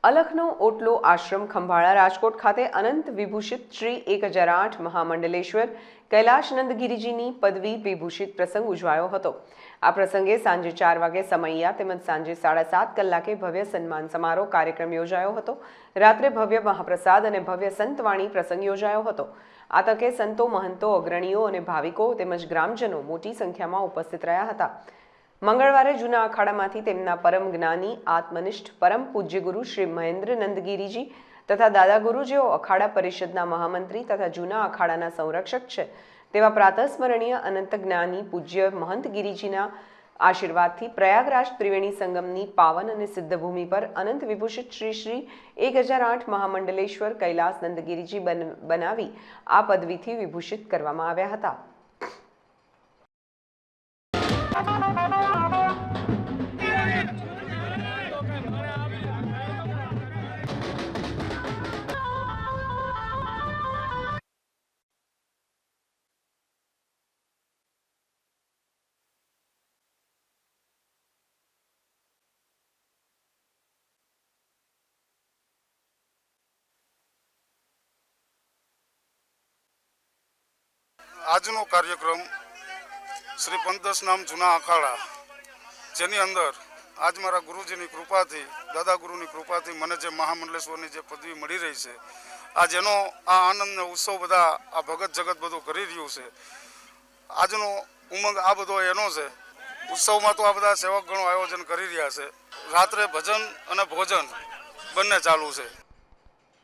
અલખનો ઓટલો આશ્રમ ખંભાળા રાજકોટ ખાતે અનંત વિભૂષિત શ્રી 1008 મહામંડલેશ્વર કૈલાશનંદ ગિરિજીની પદવી વિભૂષિત પ્રસંગ ઉજવાયો હતો। આ પ્રસંગે સાંજે 4 વાગે સમૈયા તેમજ સાંજે 7:30 કલાકે ભવ્ય સન્માન સમારોહ કાર્યક્રમ યોજાયો હતો। રાત્રે ભવ્ય મહાપ્રસાદ અને ભવ્ય સંતવાણી પ્રસંગ યોજાયો હતો। આ તકે સંતો, મહંતો, અગ્રણીઓ અને ભાવિકો તેમજ ગ્રામજનો મોટી સંખ્યામાં ઉપસ્થિત રહ્યા હતા। મંગળવારે જૂના અખાડામાંથી તેમના પરમ જ્ઞાની, આત્મનિષ્ઠ, પરમ પૂજ્ય ગુરુ શ્રી મહેન્દ્રનંદ ગિરિજી તથા દાદા ગુરુ, જેઓ અખાડા પરિષદના મહામંત્રી તથા જૂના અખાડાના સંરક્ષક છે, તેવા પ્રાતસ્મરણીય અનંત જ્ઞાની પૂજ્ય મહંત ગિરિજીના આશીર્વાદથી પ્રયાગરાજ ત્રિવેણી સંગમની પાવન અને સિદ્ધ ભૂમિ પર અનંત વિભૂષિત શ્રી 1008 મહામંડલેશ્વર કૈલાસનંદ ગિરિજી બનાવી આ પદવીથી વિભૂષિત કરવામાં આવ્યા હતા। આજનો કાર્યક્રમ શ્રી 15 નામ જૂના અખાડા, જેની અંદર આજ મારા ગુરુજીની કૃપાથી, દાદા ગુરુની કૃપાથી મને જે મહામંડલેશ્વરની જે પદવી મળી રહી છે, આજ એનો આ આનંદનો ઉત્સવ બધા આ ભગત જગત બધું કરી રહ્યું છે। આજનો ઉમંગ આ બધો એનો છે। ઉત્સવમાં તો આ બધા સેવકગણો આયોજન કરી રહ્યા છે। રાત્રે ભજન અને ભોજન બંને ચાલુ છે।